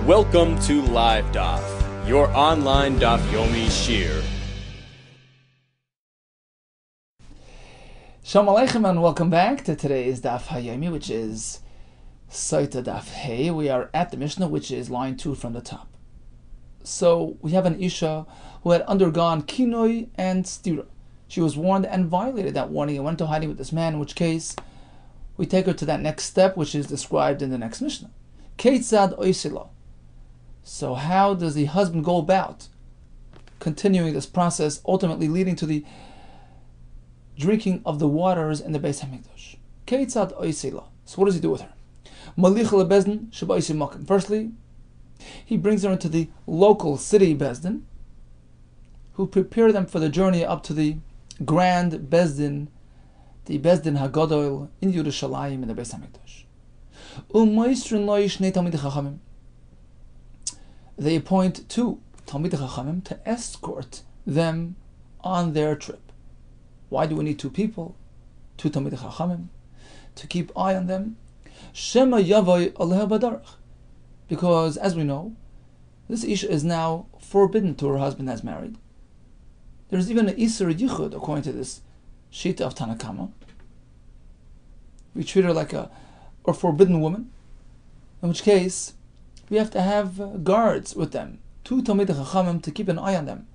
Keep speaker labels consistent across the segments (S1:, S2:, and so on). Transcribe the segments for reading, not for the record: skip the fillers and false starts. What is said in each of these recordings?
S1: Welcome to Live Daf, your online Daf Yomi Shir.
S2: Shalom Aleichem and welcome back to today's Daf Hayomi, which is SOTAH Daf Hey. We are at the Mishnah, which is line 2 from the top. So we have an Isha who had undergone kinoi and stira. She was warned and violated that warning and went to hiding with this man, in which case we take her to that next step, which is described in the next Mishnah. Keitzad oisila. So how does the husband go about continuing this process, ultimately leading to the drinking of the waters in the Beis Hamikdash? Keitzad oisila. So what does he do with her? Malich lebezdin sheba'osim makom. Firstly, he brings her into the local city bezdin, who prepare them for the journey up to the grand bezdin, the bezdin hagadol in Yerushalayim in the Beis Hamikdash. U'moisrin lo yishnei talmidei chachamim. They appoint two talmidei chachamim to escort them on their trip. Why do we need two people? Two talmidei chachamim to keep eye on them. Shema yavoi aleha badarach. Because, as we know, this Isha is now forbidden to her husband as married. There's even an Isser Yichud, according to this Shita of Tanakama. We treat her like a forbidden woman, in which case we have to have guards with them, two Talmidei Chachamim to keep an eye on them,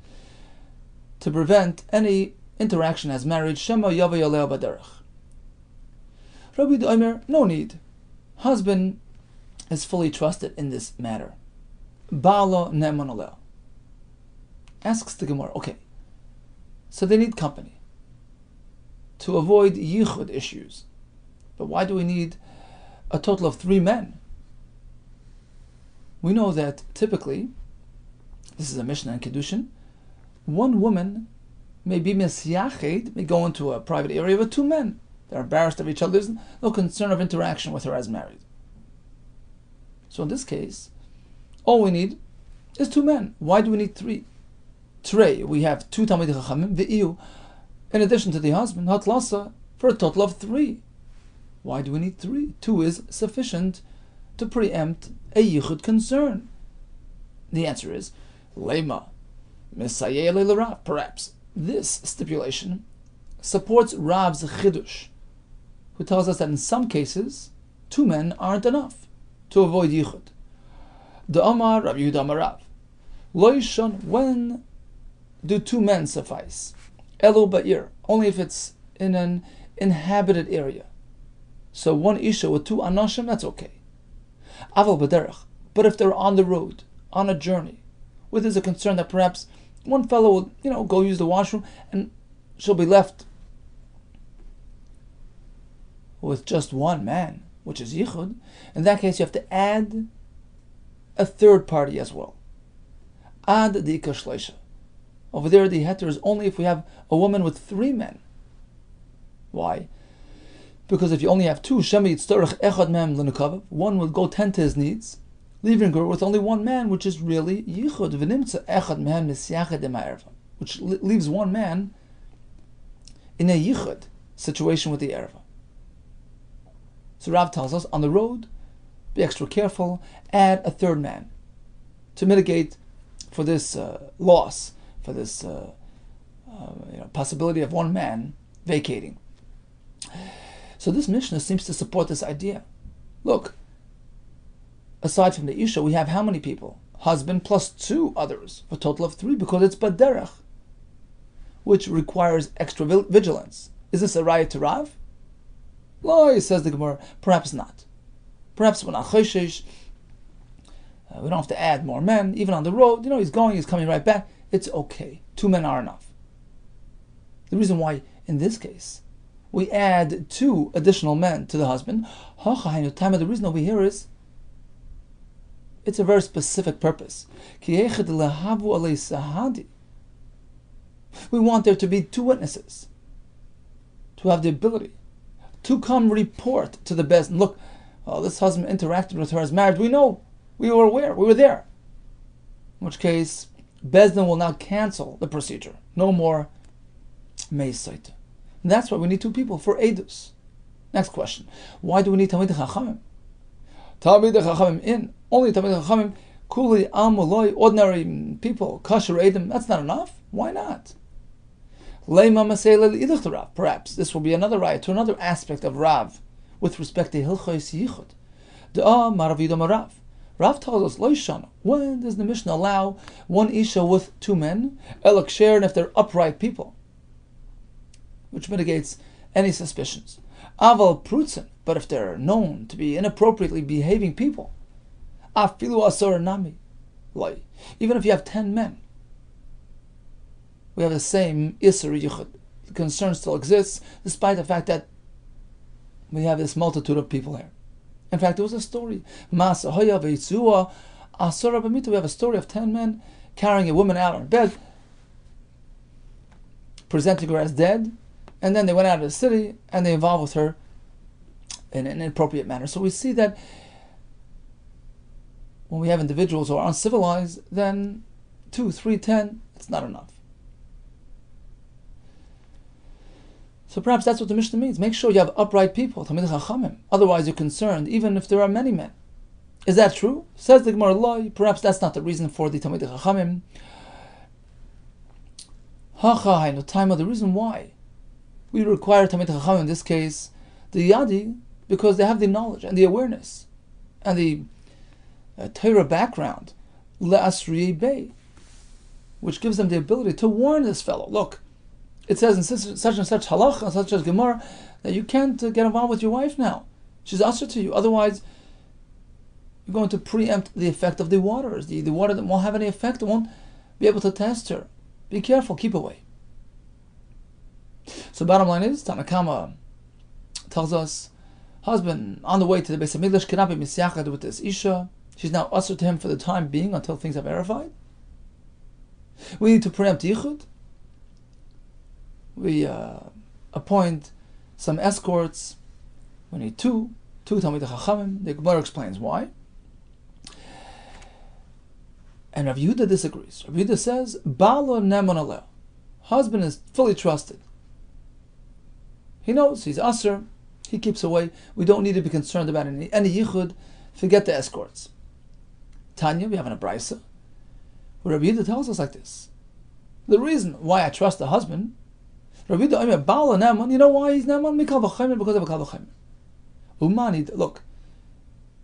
S2: to prevent any interaction as married. Shema Yavai Aleh Baderech. Rabbi Yehuda Omer, no need. Husband is fully trusted in this matter. Ba'alo ne'eman aleh. Asks the Gemara, okay, so they need company to avoid yichud issues. But why do we need a total of 3 men? We know that typically, this is a Mishnah in Kedushin, one woman may be misyached, may go into a private area with 2 men. They're embarrassed of each other. There's no concern of interaction with her as married. So in this case, all we need is 2 men. Why do we need 3? Trey, we have 2 Talmidei Chachamim, v'iyu, in addition to the husband, hatlasa, for a total of 3. Why do we need 3? 2 is sufficient to preempt a yichud concern. The answer is, lema, misayeh le'Rav. Perhaps this stipulation supports Rav's chidush, who tells us that in some cases, 2 men aren't enough to avoid yichud. The Amar Rabbi Yehuda Amar Rav. Lo yishon, when do 2 men suffice? Elo ba'ir, only if it's in an inhabited area. So 1 Isha with 2 Anashim, that's okay. Aval b'derech, but if they're on the road, on a journey, where there's a concern that perhaps one fellow will, go use the washroom and she'll be left with just 1 man, which is yichud, in that case you have to add a 3rd party as well. Ad the ikashleisha. Over there the heter is only if we have a woman with 3 men. Why? Because if you only have 2, shemi yitztorach echad mehem l'nekav, one will go tend to his needs, leaving her with only 1 man, which is really yichud. V'nimtza echad mehem misyached ma'erva, which leaves 1 man in a yichud situation with the erva. So Rav tells us, on the road, be extra careful, add a 3rd man to mitigate for this loss, for this possibility of 1 man vacating. So this Mishnah seems to support this idea. Look, aside from the Isha, we have how many people? Husband plus 2 others, for a total of 3, because it's baderech, which requires extra vigilance. Is this a raya to Rav? Lo, says the Gemara, perhaps not. Perhaps we're not choshesh. We don't have to add more men, even on the road. He's going, he's coming right back. It's okay. 2 men are enough. The reason why, in this case, we add 2 additional men to the husband, the reason over here is, it's a very specific purpose. We want there to be 2 witnesses, to have the ability to come report to the bezdin. Look, this husband interacted with her as married. We know, we were aware, we were there. In which case, bezdin will now cancel the procedure. No more meisait. That's why we need 2 people for edus. Next question: why do we need Talmidei Chachamim? Talmidei Chachamim only Talmidei Chachamim Kuli Amuloi, ordinary people, kosher Edom, that's not enough? Why not? Perhaps this will be another raya to another aspect of Rav with respect to Hilchos Yichud. Rav tells us, Loishana, when does the Mishnah allow one Isha with two men? Elak Sher, and if they're upright people, which mitigates any suspicions. Aval Prutzen, but if they're known to be inappropriately behaving people, Afilu Asor Nami, even if you have 10 men, we have the same Isser Yichud. The concern still exists, despite the fact that we have this multitude of people here. In fact, there was a story. We have a story of 10 men carrying a woman out on bed, presenting her as dead, and then they went out of the city and they involved with her in an inappropriate manner. So we see that when we have individuals who are uncivilized, then 2, 3, 10, it's not enough. So perhaps that's what the Mishnah means. Make sure you have upright people, Talmidei Chachamim. Otherwise you're concerned, even if there are many men. Is that true? Says the Gemara, perhaps that's not the reason for the Talmidei Chachamim. The reason why we require Talmidei Chachamim in this case, the Yadi, because they have the knowledge and the awareness and the Torah background, Le'asriye Bey, which gives them the ability to warn this fellow. Look, it says in such and such halacha, such as Gemara, that you can't get involved with your wife now. She's usher to you. Otherwise, you're going to preempt the effect of the waters. The water that won't have any effect, it won't be able to test her. Be careful, keep away. So bottom line is, Tanakama tells us, husband on the way to the Beis HaMikdash cannot be misyachad with this Isha. She's now usher to him for the time being until things are verified. We need to preempt Yichud. We appoint some escorts. We need two Talmidei Chachamim. The Gemara explains why. And Rabbi Yehuda disagrees. Rabbi Yehuda says, Balo Nemon Aleh. Husband is fully trusted. He knows he's Aser. He keeps away. We don't need to be concerned about any Yichud. Forget the escorts. Tanya, we have an Abraisa, where Rabbi Yehuda tells us like this. The reason why I trust the husband, Rabbi Yehuda, Balo Nemon, you know why he's Nemon? Mikal v'chaymer, because of a Kal v'chaymer. Umani, look,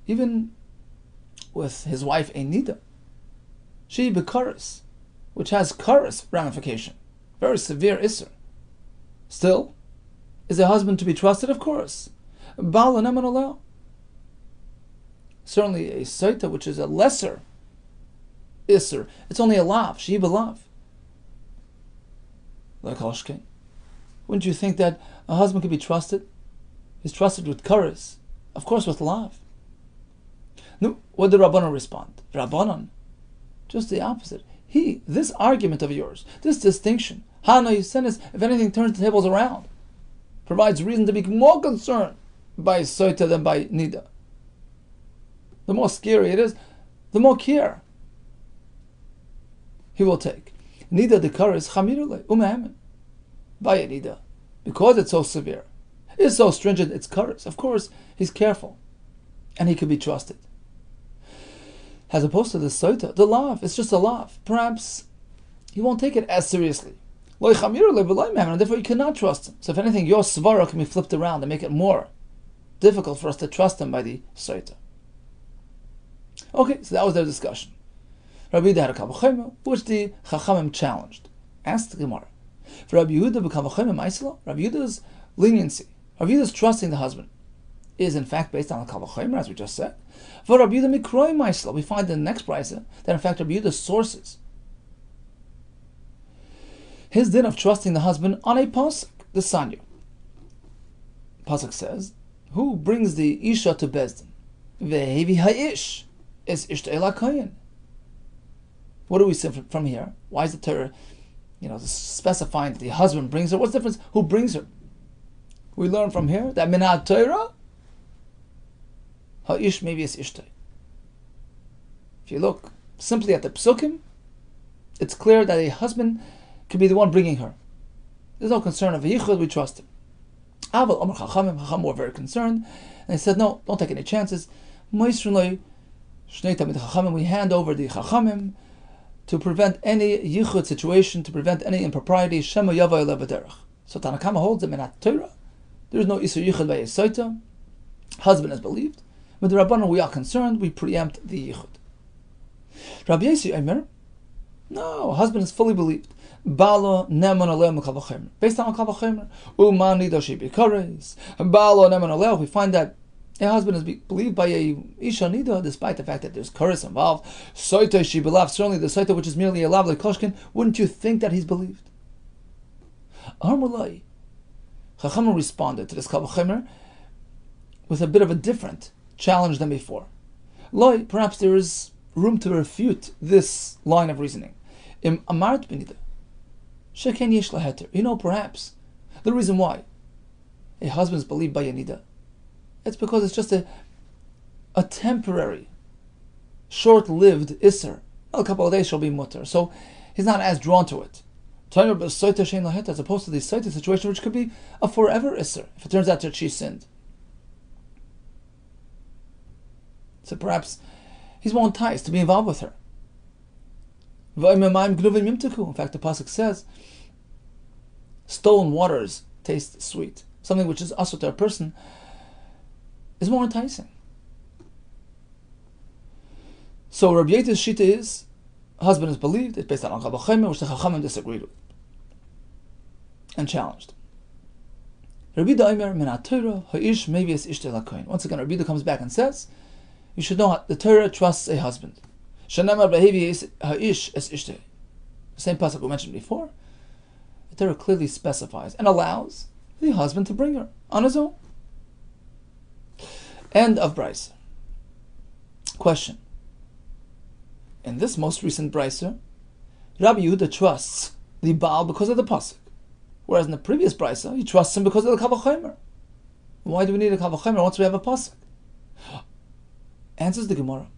S2: even with his wife Einida, she bekaris, which has karis ramification, very severe isser. Still, is a husband to be trusted? Of course. Baal Neman Aleh. Certainly a SOTAH, which is a lesser isser. It's only a lav, she belav. Like Hoshkein. Wouldn't you think that a husband could be trusted? He's trusted with karis, of course with lav. No, what did Rabbanan respond? Rabbanan, just the opposite. This argument of yours, this distinction, Hana Yusenis, if anything turns the tables around, provides reason to be more concerned by SOTAH than by Nida. The more scary it is, the more care he will take. Nida the karis chamirule umehemen. By Nida, because it's so severe, it's so stringent, it's karis. Of course, he's careful, and he can be trusted. As opposed to the SOTAH, the lav, it's just a lav. Perhaps he won't take it as seriously. And therefore you cannot trust him. So if anything, your svara can be flipped around and make it more difficult for us to trust him by the SOTAH. Okay, so that was their discussion. Rabbi Yehuda had a Kal v'chaymer, which the Chachamim challenged. Asked the Gemara. For Rabbi Yehuda Kal v'chaymer ma'isla, Rabbi Yehuda's leniency, Rabbi Yehuda's trusting the husband, is in fact based on the Kal v'chaymer, as we just said. For Rabbi Yehuda mikroi ma'isla, we find in the next brisa that in fact Rabbi Yehuda's sources his din of trusting the husband on a pasuk, the Sanya. Pasuk says, who brings the Isha to Bezdin? Vehevi ha'ish is ishta ela kohen. What do we see from here? Why is the Torah, specifying that the husband brings her? What's the difference? Who brings her? We learn from here that minat Torah, ha'ish maybe is ishta. If you look simply at the psukim, it's clear that a husband could be the one bringing her. There's no concern of a yichud, we trust him. Aval Omar Chachamim were very concerned, and they said, no, don't take any chances. Moisrunoi We hand over the chachamim to prevent any yichud situation, to prevent any impropriety. Shema yavai levaderech. So Tanakama holds that in Torah there is no isur yichud by a SOTAH. Husband has believed. With the Rabbanan we are concerned, we preempt the yichud. Rabbi Yossi Eimer, no, husband is fully believed. Balo neman aleh mekal v'chemer. Based on mekal v'chemer, umani doshi bikares. Balo neman aleh. We find that a husband is believed by a isha nida, despite the fact that there's chorus involved. SOTAH she belav. Certainly the SOTAH, which is merely a lav like koshkin, wouldn't you think that he's believed? Armulai. Chachamim responded to this kal v'chemer with a bit of a different challenge than before. Loi, perhaps there is room to refute this line of reasoning. Im amart benida. Sheken yesh laheter. Perhaps the reason why a husband is believed by a nida, it's because it's just a temporary, short-lived isser. A couple of days shall be mutter. So he's not as drawn to it. As opposed to the SOTAH situation, which could be a forever isser, if it turns out that she sinned. So perhaps he's more enticed to be involved with her. In fact, the pasuk says, stolen waters taste sweet. Something which is asur to a person is more enticing. So Rabbi Yehuda's shita is, husband is believed, it's based on Kal V'chemer, which the Chachamim disagreed with and challenged. Rabbi Yehuda Eimer min haTorah ha'ish mevies ishtei lakohen. Once again, Rabbi Yehuda comes back and says, you should know the Torah trusts a husband. Shenamar behavies ha'ish es ishtei. The same pasuk we mentioned before. The Torah clearly specifies and allows the husband to bring her on his own. End of Brisa. Question. In this most recent Brisa, Rabbi Yehuda trusts the Baal because of the pasuk, whereas in the previous Brisa, he trusts him because of the Kal V'chemer. Why do we need a Kal V'chemer once we have a pasuk? Answers the Gemara.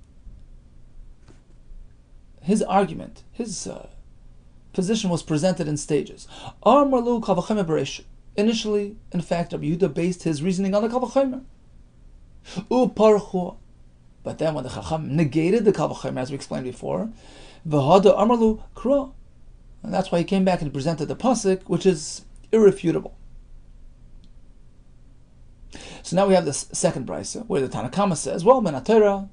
S2: His argument, his position was presented in stages. Initially, in fact, Rabbi Yehuda based his reasoning on the Kal V'chemer. But then when the Chacham negated the Kal V'chemer, as we explained before, v'hada amarlu kra, and that's why he came back and presented the pasuk, which is irrefutable. So now we have this second brisa where the Tanakama says, well, min haTorah,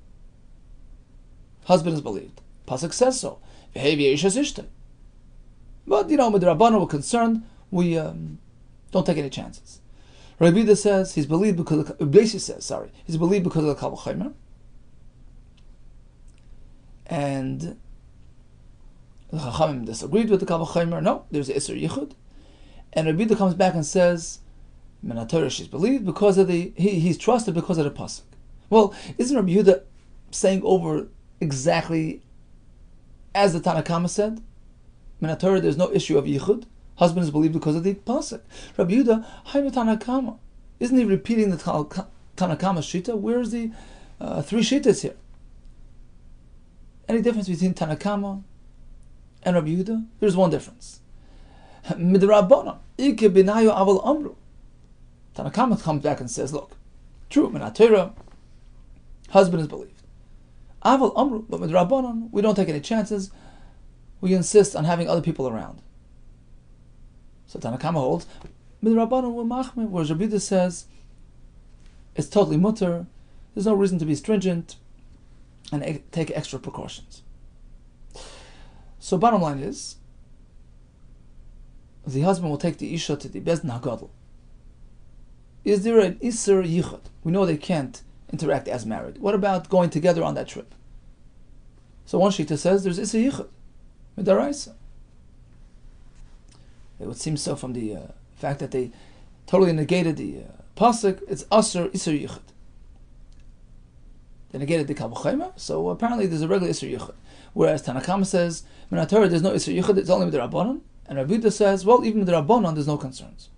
S2: husband is believed. Pasuk says so. But with the Rabbanan we're concerned, we don't take any chances. Rabbi Yehuda says he's believed because he's believed because of the Kal V'chemer. And the Chachamim disagreed with the Kal V'chemer. No, there's an isur yichud. And Rabbi Yehuda comes back and says, min haTorah she's believed because of he's trusted because of the pasuk. Well, isn't Rabbi Yehuda saying over exactly as the Tanakama said? Min haTorah there's no issue of yichud. Husband is believed because of the pasuk. Rabbi Yehuda, haynu Tanakama. Isn't he repeating the Tanakama shita? Where's the three shitas here? Any difference between Tanakama and Rabbi Yehuda? There's one difference. Midrabanan ike binayu aval amru. Tanakama comes back and says, look, true, min haTorah, husband is believed. Aval amru, but midrabanan, we don't take any chances. We insist on having other people around. So Tanakama holds, midrabanan we're machmir, whereas Rabbi Yehuda says, it's totally mutter, there's no reason to be stringent, and take extra precautions. So bottom line is, the husband will take the isha to the Bezdin HaGadol. Is there an isur yichud? We know they can't interact as married. What about going together on that trip? So one shita says there's isur yichud, midaraisa. It would seem so from the fact that they totally negated the pasuk. It's asur isur yichud. They negated the Kal V'chemer, so apparently there's a regular isur yichud. Whereas Tanakama says, min haTorah there's no isur yichud, it's only with the Rabbanan. And Rabbi Yehuda says, well, even with the Rabbanan there's no concerns.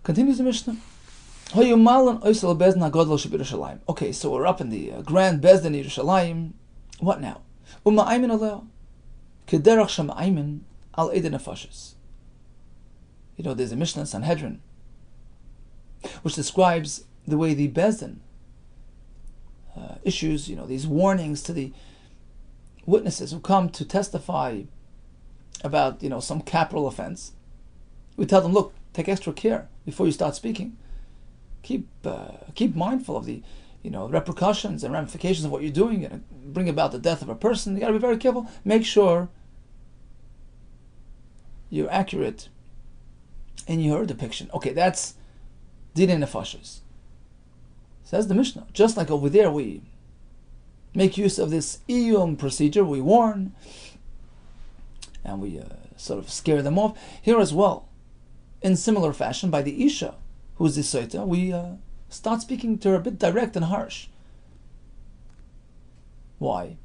S2: Continues the Mishnah. Okay, so we're up in the Grand Bezdin Yerushalayim. What now? There's a Mishnah in Sanhedrin which describes the way the Bezdin issues, these warnings to the witnesses who come to testify about, some capital offense. We tell them, look, take extra care before you start speaking. Keep mindful of the, repercussions and ramifications of what you're doing, and bring about the death of a person. You got to be very careful. Make sure you're accurate in your depiction. Okay, that's Dinei Nefashos. Says the Mishnah. Just like over there, we make use of this iyum procedure. We warn and we sort of scare them off. Here as well, in similar fashion, by the Isha, who's the SOTAH, we start speaking to her a bit direct and harsh. Why?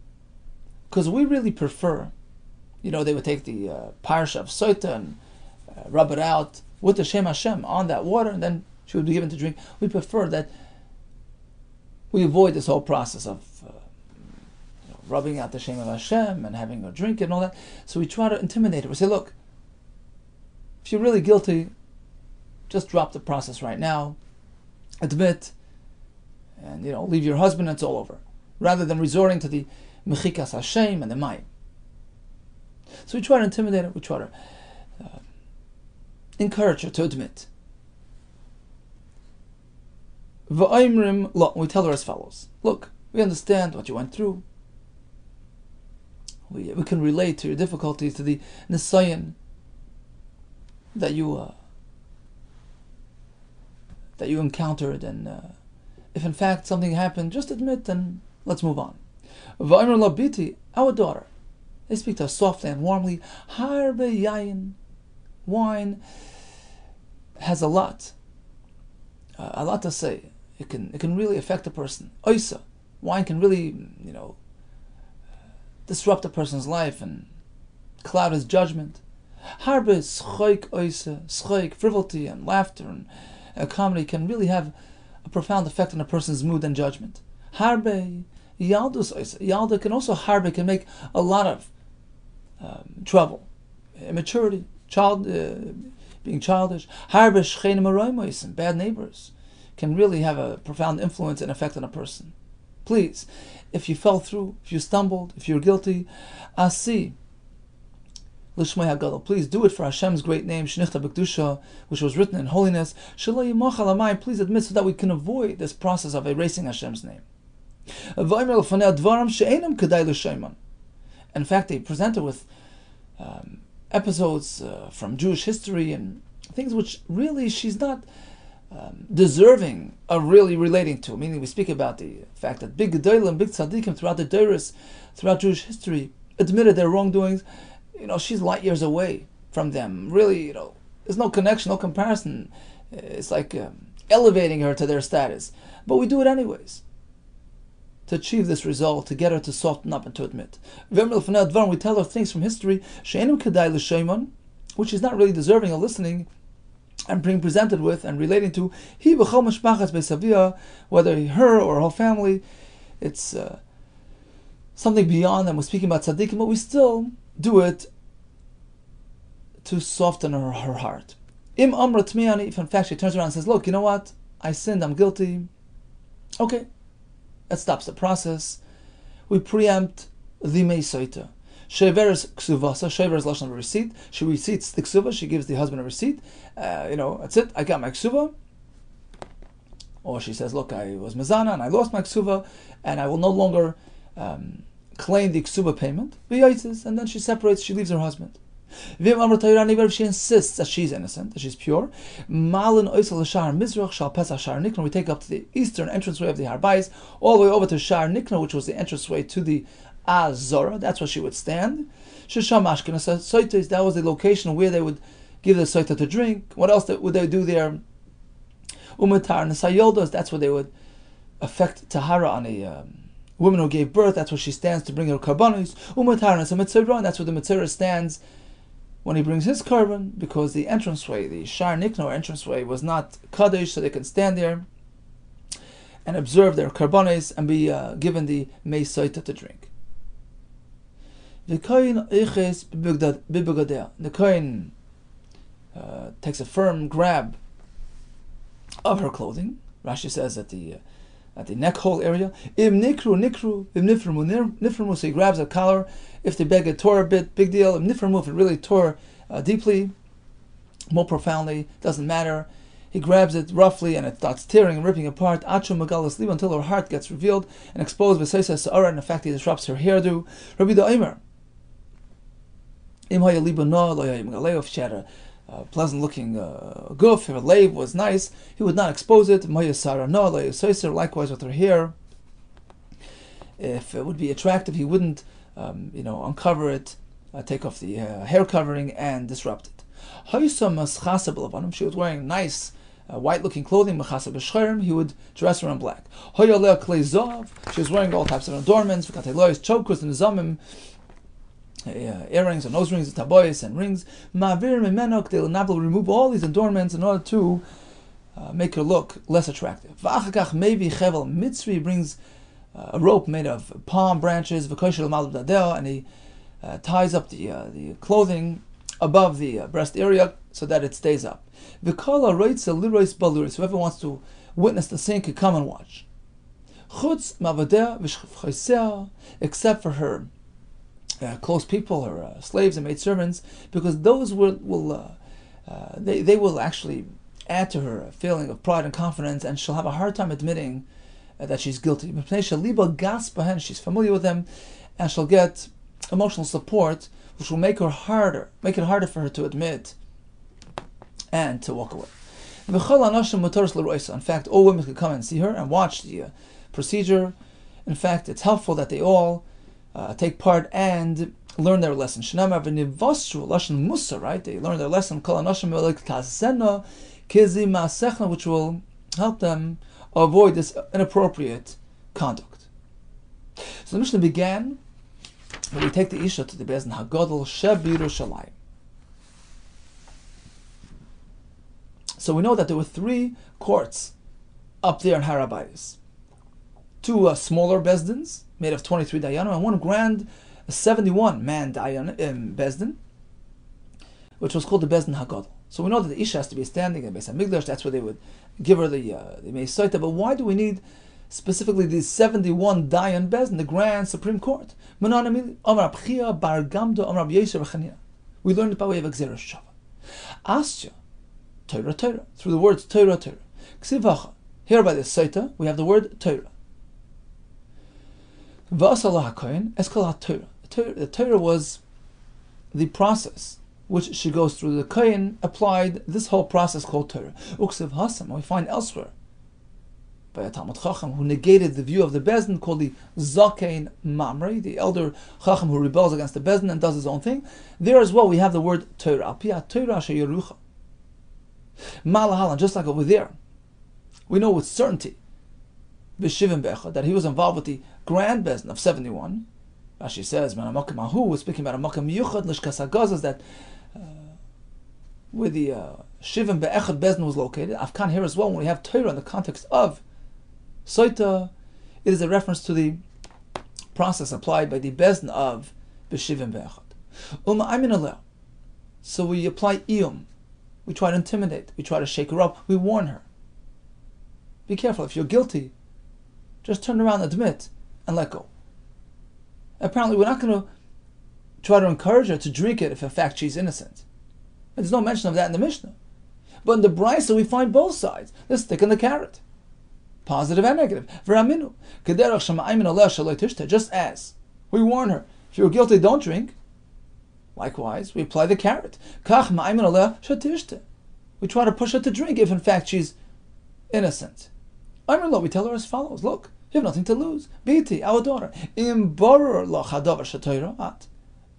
S2: Because we really prefer, they would take the parsha of SOTAH and rub it out with the Shem Hashem on that water, and then she would be given to drink. We prefer that we avoid this whole process of rubbing out the Shem of Hashem and having her drink and all that. So we try to intimidate her. We say, look, if you're really guilty, just drop the process right now, admit, and leave your husband, and it's all over, rather than resorting to the mechikas Hashem and the mayim. So we try to intimidate her. We try to encourage her to admit. We tell her as follows: look, we understand what you went through. We can relate to your difficulties, to the nisayon that you encountered, and if in fact something happened, just admit and let's move on. Our daughter, they speak to us softly and warmly. Harbe yayin, wine has a lot to say. It can really affect a person. Oisa, wine can really disrupt a person's life and cloud his judgment. Harbe schoik oisa, schoik, frivolity and laughter and comedy can really have a profound effect on a person's mood and judgment. Harbe yaldus oisa, yalda can also can make a lot of trouble, immaturity, being childish. Harbe shchenim aroimos, and bad neighbors can really have a profound influence and effect on a person. Please, if you fell through, if you stumbled, if you're guilty, asi l'shmei hagadol, please do it for Hashem's great name, shenichta b'kedusha, which was written in holiness. Shelo yimach al hamayim, please admit, so that we can avoid this process of erasing Hashem's name. In fact, they present her with episodes from Jewish history and things which really she's not deserving of really relating to. Meaning, we speak about the fact that big gedolim, big tzaddikim throughout the Deiros, throughout Jewish history, admitted their wrongdoings. She's light years away from them. Really, there's no connection, no comparison. It's like elevating her to their status. But we do it anyways, to achieve this result, to get her to soften up and to admit. We tell her things from history, which is not really deserving of listening and being presented with and relating to, whether her or her whole family. It's something beyond them. We're speaking about tzaddikim, but we still do it to soften her heart. If in fact she turns around and says, look, you know what? I sinned, I'm guilty. Okay, that stops the process. We preempt the Meisoita. Shever is ksuvasa. Shever is lashon of a receipt. She receipts the ksuva. She gives the husband a receipt. That's it. I got my ksuva. Or she says, look, I was mezana and I lost my ksuva, and I will no longer claim the ksuba payment. And then she separates. She leaves her husband. If she insists that she's innocent, that she's pure, we take up to the eastern entranceway of the Harbais, all the way over to Shar Nikna, which was the entranceway to the Azora. That's where she would stand. That was the location where they would give the soita to drink. What else would they do there? That's where they would affect tahara on a woman who gave birth. That's where she stands to bring her karbanos. That's where the mitzvah stands when he brings his carbon, because the entranceway, the Shar Nikno entranceway, was not kaddish, so they can stand there and observe their karbanos and be given the mei soita to drink. The kohen takes a firm grab of her clothing, Rashi says at the neck hole area. Im nikru, im niframu, so he grabs a collar. If the beg tore a bit, big deal. Im niframu, if it really tore deeply, more profoundly, doesn't matter. He grabs it roughly and it starts tearing and ripping apart. Achu magalas liba, until her heart gets revealed and exposed. V'seisa sa'ara, and in fact he disrupts her hairdo. Rabbi Yehuda Omer, im haya liba no lo haya magaleo, if she had a pleasant looking goof, if her lave was nice, he would not expose it. Maya sara no lo haya, likewise with her hair. If it would be attractive, he wouldn't uncover it, take off the hair covering and disrupt it. She was wearing nice white-looking clothing. He would dress her in black. She was wearing all types of adornments, chokers and zamim, earrings and nose rings, taboyas and rings. Will remove all these adornments in order to make her look less attractive. Mitzri brings a rope made of palm branches, and he ties up the clothing above the breast area so that it stays up. Whoever wants to witness the scene could come and watch. Except for her close people, her slaves and maidservants, because those will actually add to her feeling of pride and confidence, and she'll have a hard time admitting that she's guilty. She's familiar with them, and she'll get emotional support, which will make it harder for her to admit and to walk away. In fact, all women could come and see her and watch the procedure. In fact, it's helpful that they all take part and learn their lesson. Right? They learn their lesson, which will help them avoid this inappropriate conduct. So the Mishnah began when we take the Isha to the Beis Din Hagadol Sheb Yerushalayim. So we know that there were 3 courts up there in Har HaBayis. 2 smaller Beis Dins made of 23 dayanim, and 1 grand 71-man dayan Beis Din, which was called the Beis Din Hagadol. So we know that the Isha has to be standing in Beis HaMikdash. That's where they would give her the SOTAH. But why do we need specifically the 71 dayan Beis Din, the Grand Supreme Court? We learned it by way of Gzeras Shava. Asya, Torah, through the words Torah. Here by the SOTAH, we have the word Torah. The Torah was the process which she goes through. The Kohen applied this whole process called Torah. We find elsewhere by a Talmud Chacham who negated the view of the Beis Din, called the Zakein Mamre, the elder Chacham who rebels against the Beis Din and does his own thing. There as well we have the word Torah. Al-Piyah Torah sheyerucha. Malahalan, just like over there, we know with certainty that he was involved with the Grand Beis Din of 71. Rashi says, who was speaking about a Makam Yuchad Lishkas HaGazas, that where the Shivim Be'echad Beis Din was located. Afkan here as well, when we have Torah in the context of SOTAH, it is a reference to the process applied by the Beis Din of B'Shivim Be'echad. So we apply iyum. We try to intimidate. We try to shake her up. We warn her. Be careful. If you're guilty, just turn around, admit, and let go. Apparently, we're not going to try to encourage her to drink it if in fact she's innocent. There's no mention of that in the Mishnah. But in the Brisa, we find both sides, the stick and the carrot. Positive and negative. Just as we warn her, if you're guilty, don't drink. Likewise, we apply the carrot. We try to push her to drink if in fact she's innocent. We tell her as follows: look, you have nothing to lose. Biti, our daughter.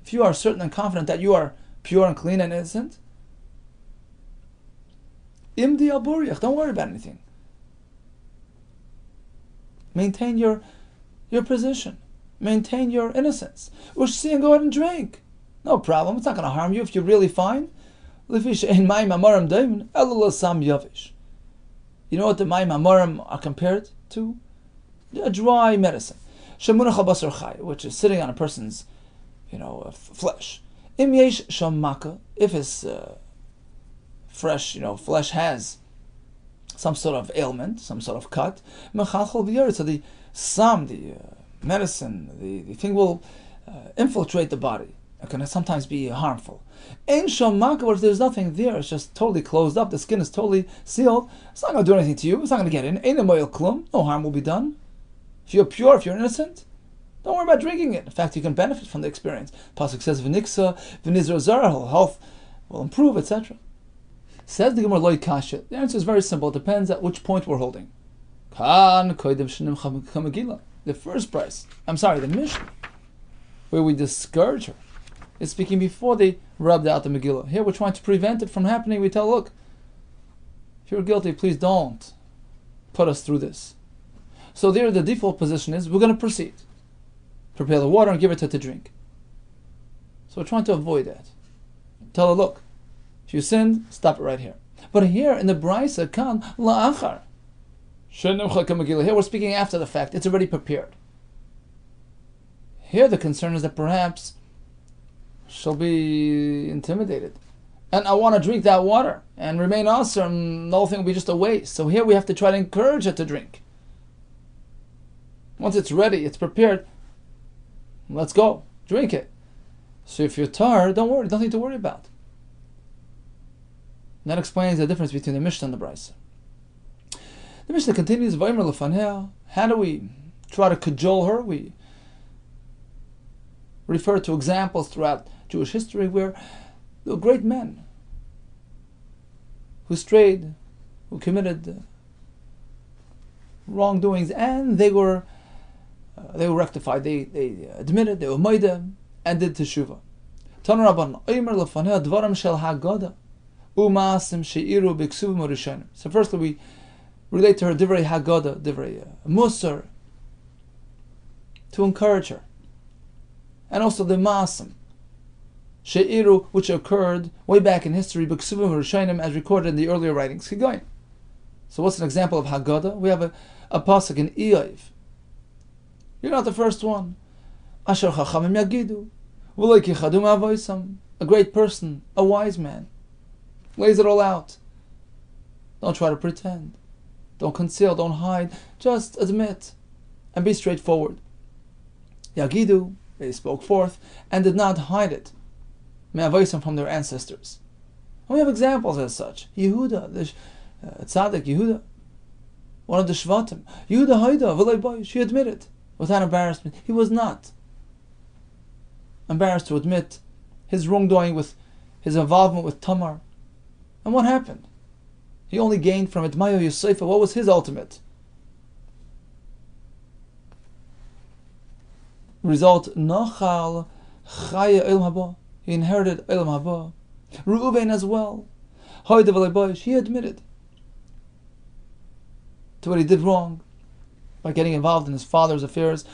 S2: If you are certain and confident that you are pure and clean and innocent, don't worry about anything. Maintain your position. Maintain your innocence. Ushsi, and go ahead and drink. No problem. It's not going to harm you if you're really fine. You know what the Mayim Amarim are compared to? A dry medicine, which is sitting on a person's, flesh. If his fresh, flesh has some sort of ailment, some sort of cut, mechalchol v'yored, so the medicine, the thing will infiltrate the body. It can sometimes be harmful. Ein shom makor, if there's nothing there, it's just totally closed up, the skin is totally sealed, it's not going to do anything to you, it's not going to get in. Ein moil klum, no harm will be done. If you're pure, if you're innocent, don't worry about drinking it. In fact, you can benefit from the experience. Pasuk says, v'niksa, v'nizra zara, health will improve, etc. Says the Gemara loy kasha. The answer is very simple. It depends at which point we're holding. Kan koydem shenim chamagila. The first price. The Mishnah, where we discourage her, is speaking before they rubbed out the Megillah. Here we're trying to prevent it from happening. We tell, look, if you're guilty, please don't put us through this. So there the default position is, we're going to proceed. Prepare the water and give it to her to drink. So we're trying to avoid that. Tell her, look, if you sinned, stop it right here. But here in the Brisa, kan la'achar. Here we're speaking after the fact. It's already prepared. Here the concern is that perhaps she'll be intimidated. And I want to drink that water and remain asur, and the whole thing will be just a waste. So here we have to try to encourage her to drink. Once it's ready, it's prepared, let's go, drink it. So if you're tar, don't worry, nothing to worry about. And that explains the difference between the Mishnah and the Brisa. The Mishnah continues, Vaymer lefanea. How do we try to cajole her? We refer to examples throughout Jewish history where there were great men who strayed, who committed wrongdoings, and they were rectified. They admitted, they were moida, and did teshuvah. Tanu Rabban, Omer lefanea dvarim shel haggadah u'ma'asim she'iru b'ksuvim u'rishonim. So firstly we relate to her divrei haggadah, divrei musar, to encourage her. And also the ma'asim she'iru, which occurred way back in history, b'ksuvim u'rishonim, as recorded in the earlier writings. Keep going. So what's an example of haggadah? We have a pasuk in Eiv. You're not the first one. Asher chachamim yagidu v'lo yichadu ma'avoisam. A great person, a wise man, lays it all out. Don't try to pretend. Don't conceal, don't hide. Just admit and be straightforward. Yagidu, they spoke forth and did not hide it. Me'avoisam, from their ancestors. And we have examples as such. Yehuda, the tzaddik Yehuda, one of the Shvatim. Yehuda haida v'lo boish. He admitted without embarrassment. He was not embarrassed to admit his wrongdoing with his involvement with Tamar. And what happened? He only gained from it Mayo Yosefah. What was his ultimate result? Nachal Chaya Olam Haba. He inherited Olam Haba. Reuven as well. Haida v'lo boish. He admitted to what he did wrong by getting involved in his father's affairs.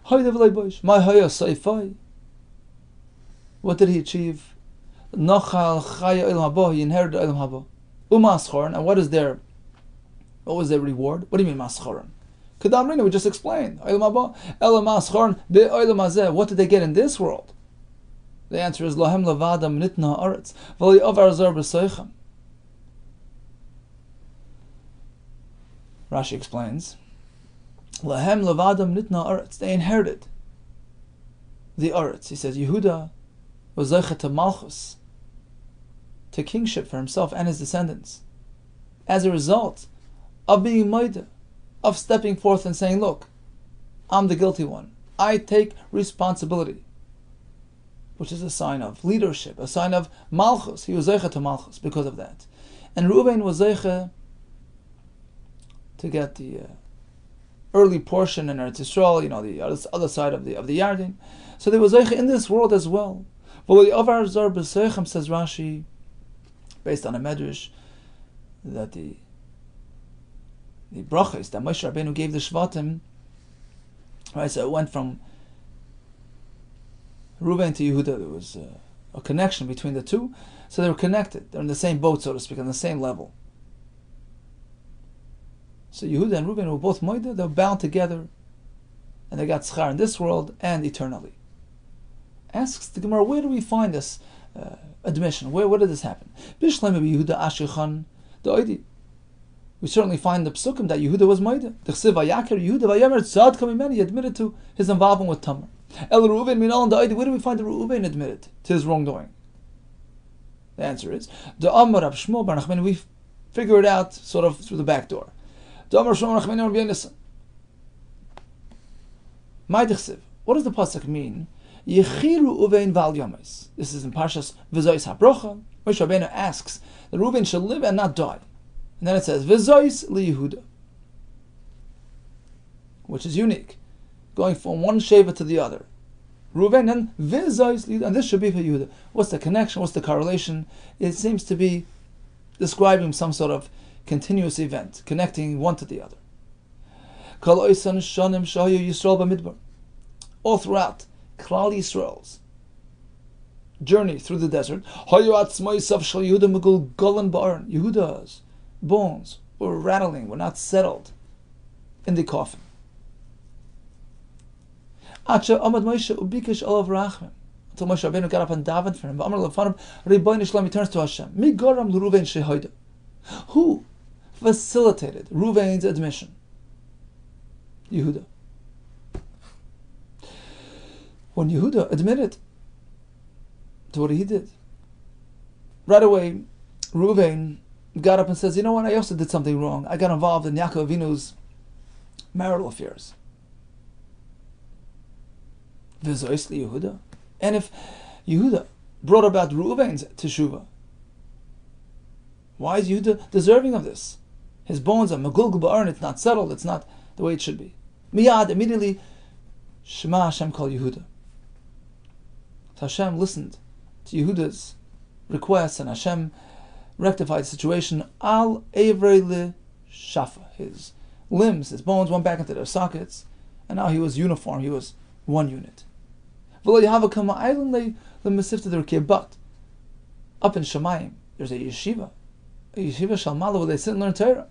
S2: Haida v'lo boish. My Haya Seifai. What did he achieve? Nachal Chaya Olam Haba. He inherited Olam Haba. Umaschoran. And what was their reward? What do you mean maschoran? Kedamrina, we just explained. Olam Haba. Ela maschoran be Olam Hazeh. What did they get in this world? The answer is Lahem levadam nitna haaretz v'lo yovar zar b'soichem. Rashi explains, Lahem levadam nitna haaretz. They inherited the Aretz. He says Yehuda was zeicha to malchus, to kingship for himself and his descendants, as a result of being moida, of stepping forth and saying, look, I'm the guilty one. I take responsibility, which is a sign of leadership, a sign of malchus. He was zeicha to malchus because of that. And Reuven was zeicha to get the early portion in Eretz Yisrael, the other side of the Yarden. So there was zeicha in this world as well. V'lo zar b'seichem, says Rashi, based on a medrash, that the brachas that Moshe Rabbeinu gave the Shvatim, right? So it went from Reuven to Yehuda. There was a connection between the two, so they were connected. They're in the same boat, so to speak, on the same level. So Yehuda and Reuven were both moida. They were bound together, and they got schar in this world and eternally. Asks the Gemara, where do we find this admission? Where did this happen? Bishlema Yehuda Ashichan the Oidi. We certainly find the psukim that Yehuda was Maida. The Chsiv Vayakir Yehuda Vayomer Tzad Kamimeni, he admitted to his involvement with Tamar. El Reuven Minal and Da'id, where do we find the Reuven admitted to his wrongdoing? The answer is the Amar Rab Shmuel Bar Nachmani. We figure it out sort of through the back door. The Amar Shmuel Bar Nachmani Rabbi Yehuda. My Dechsiv. What does the pasuk mean? Yechiru Reuven Val Yamis. This is in Parshas V'Zois HaBrocha. Moshe Rabbeinu asks that Reuven should live and not die, and then it says V'Zois LiYehuda, which is unique, going from one sheva to the other. Reuven and V'Zois LiYehuda, and this should be for Yehuda. What's the connection? What's the correlation? It seems to be describing some sort of continuous event, connecting one to the other. All throughout Klal Yisrael's journey through the desert, Yehuda's bones were rattling, were not settled in the coffin. Until Moshe Rabbeinu got up and davened for him. He turns to Hashem. Who facilitated Reuven's admission? Yehuda. When Yehuda admitted to what he did, right away, Reuven got up and says, you know what, I also did something wrong. I got involved in Yaakov Avinu's marital affairs. V'zoisli Yehuda. And if Yehuda brought about Reuven's teshuvah, why is Yehuda deserving of this? His bones are megulgul ba'aron, it's not settled, it's not the way it should be. Miyad, immediately, Shema Hashem called Yehuda. So Hashem listened to Yehuda's request, and Hashem rectified the situation. Al Evrei Le Shafa. His limbs, his bones went back into their sockets, and now he was uniform, he was one unit. But up in Shemayim, there's a yeshiva Shalmala, where they sit and learn Torah.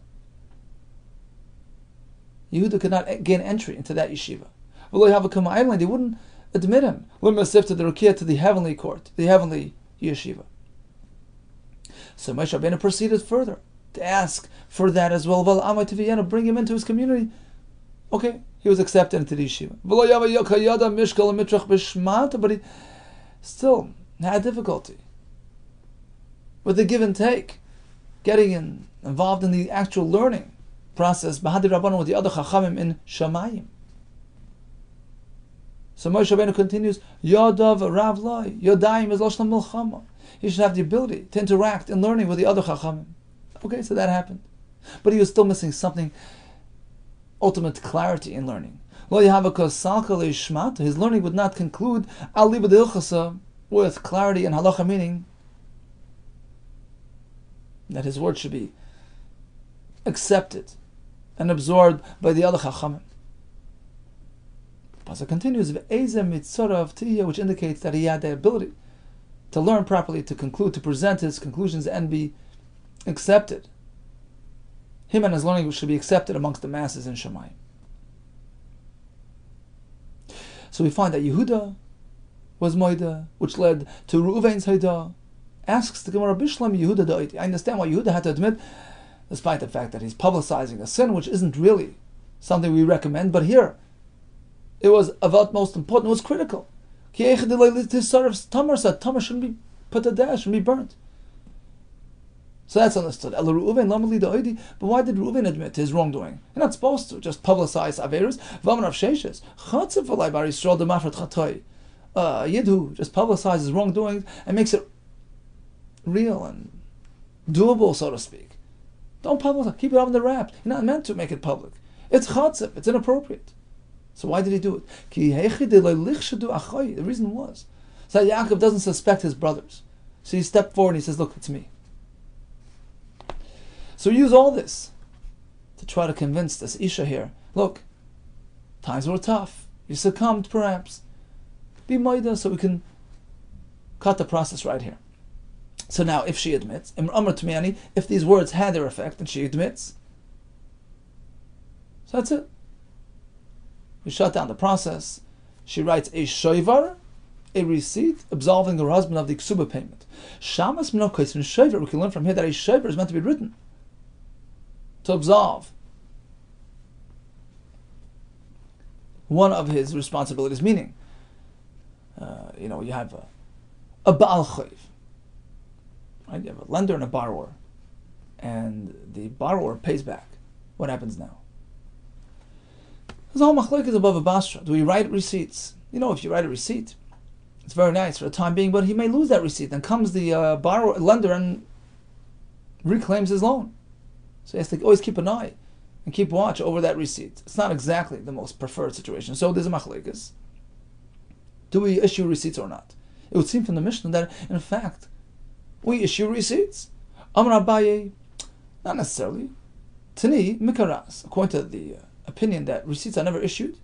S2: Yehuda could not gain entry into that yeshiva. They wouldn't admit him to the heavenly court, the heavenly yeshiva. So Moshe Rabbeinu proceeded further to ask for that as well. Bring him into his community. Okay, he was accepted into the yeshiva. But he still had difficulty with the give and take, getting involved in the actual learning process. Bahadi Rabbanon with the other Chachamim in Shamayim. So Moshe Rabbeinu continues, Yodav Rav Lai, Yodayim is Loshna Milchama. He should have the ability to interact in learning with the other Chachamim. Okay, so that happened. But he was still missing something, ultimate clarity in learning. His learning would not conclude with clarity and halacha, meaning that his word should be accepted and absorbed by the other Chachamim. Pasuk continues, which indicates that he had the ability to learn properly, to conclude, to present his conclusions and be accepted. Him and his learning should be accepted amongst the masses in Shamayim. So we find that Yehuda was Moida, which led to Reuven's Haidah. Asks the Gemara, Bishlam Yehuda Da'iti. I understand why Yehuda had to admit, despite the fact that he's publicizing a sin, which isn't really something we recommend, but here, it was of utmost importance, it was critical. Tamar said, Tamar shouldn't be put to death, shouldn't be burnt. So that's understood. But why did Reuven admit to his wrongdoing? You're not supposed to just publicize Averis. Yid who just publicizes wrongdoing and makes it real and doable, so to speak. Don't publicize, keep it under wraps. You're not meant to make it public. It's chatzif, it's inappropriate. So why did he do it? The reason was so that Yaakov doesn't suspect his brothers. So he stepped forward and he says, look, it's me. So we use all this to try to convince this Isha here, look, times were tough. You succumbed perhaps. Be Maida so we can cut the process right here. So now if she admits, if these words had their effect and she admits, so that's it. We shut down the process. She writes a shoivar, a receipt, absolving her husband of the ksuba payment. Shamas minokos and shoivar, we can learn from here that a shoivar is meant to be written. to absolve one of his responsibilities, meaning, you have a Baal Chayv, right? You have a lender and a borrower, and the borrower pays back. What happens now? There's a whole machlokes above a basra. Do we write receipts? If you write a receipt, it's very nice for the time being, but he may lose that receipt. Then comes the lender and reclaims his loan. So he has to always keep an eye and keep watch over that receipt. It's not exactly the most preferred situation. So there's a machlokes. Do we issue receipts or not? It would seem from the Mishnah that, in fact, we issue receipts. Amar Abaye, not necessarily. Tani mikaras, according to the opinion that receipts are never issued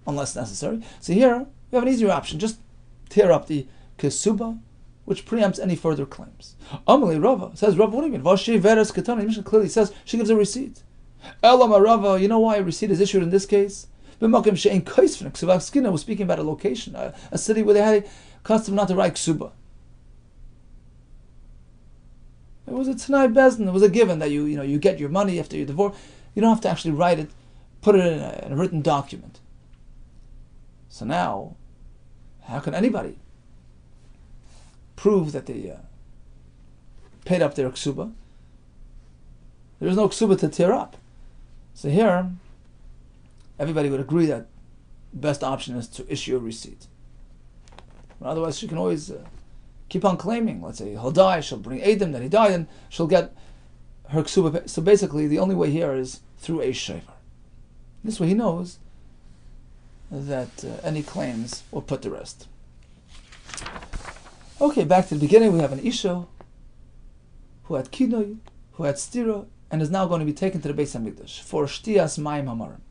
S2: unless necessary. So here we have an easier option. Just tear up the kesuba, which preempts any further claims. Amalei Rava says, Rava, what do you mean? Vashi veres ketana. The Mishnah clearly says she gives a receipt. Elam Rava, you know why a receipt is issued in this case? B'makom she'ein kaisvin ksuba skina was speaking about a location, a city where they had a custom not to write ksuba. It was a Tanai Bezdin. It was a given that you get your money after your divorce. You don't have to actually write it, put it in a written document. So now, how can anybody prove that they paid up their ksuba? There is no ksuba to tear up. So here, everybody would agree that the best option is to issue a receipt. But otherwise, she can always keep on claiming. Let's say he'll die, she'll bring Adam that he died, and she'll get her ksuba. So basically, the only way here is through a shaver. This way he knows that any claims will put to rest. Okay, back to the beginning. We have an Isha who had Kinoi, who had Stira, and is now going to be taken to the Beis HaMikdash for Shtiyas Mayim Hamarim.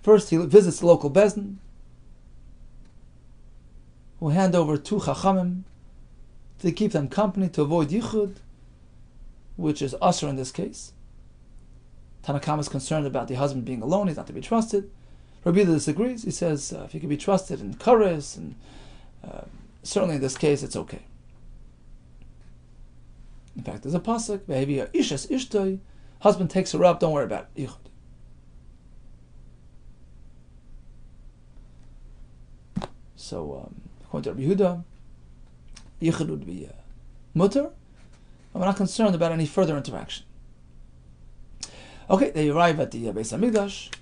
S2: First, he visits the local Bezdin, who hand over two Chachamim to keep them company to avoid Yichud, which is Asr in this case. Tanakama is concerned about the husband being alone, he's not to be trusted. Rabbi Yehuda disagrees. He says if he can be trusted in Kares, and certainly in this case it's okay. In fact, there's a pasuk, Ve'heviya ishas ishtoi, husband takes her up, don't worry about it. Yichud. So, according to Rabbi Yehuda, Yichud would be mutter, and we're not concerned about any further interaction. Okay, they arrive at the Beis HaMikdash,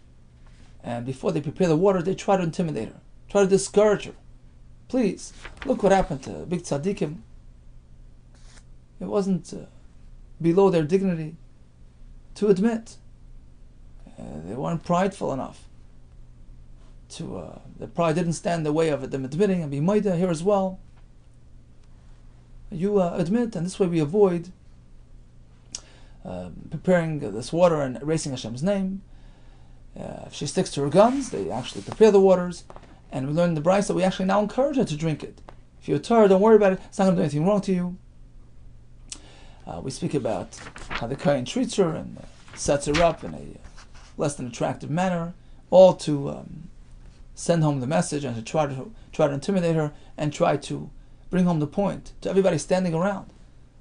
S2: and before they prepare the water, they try to intimidate her, try to discourage her. Please, look what happened to big tzaddikim. It wasn't below their dignity to admit. They weren't prideful enough. Their pride didn't stand in the way of them admitting, and be maida here as well. You admit, and this way we avoid preparing this water and erasing Hashem's name. If she sticks to her guns, they actually prepare the waters, and we learn in the Brisa that we actually now encourage her to drink it. If you're tired, don't worry about it. It's not going to do anything wrong to you. We speak about how the Kohen treats her and sets her up in a less than attractive manner, all to send home the message and to try to intimidate her and try to bring home the point to everybody standing around.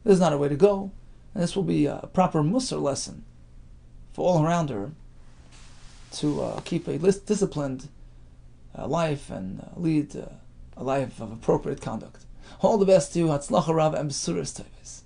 S2: This is not a way to go, and this will be a proper Musar lesson for all around her to keep a disciplined life and lead a life of appropriate conduct. All the best to you, Hatzlacha Rav and Besuras Teves.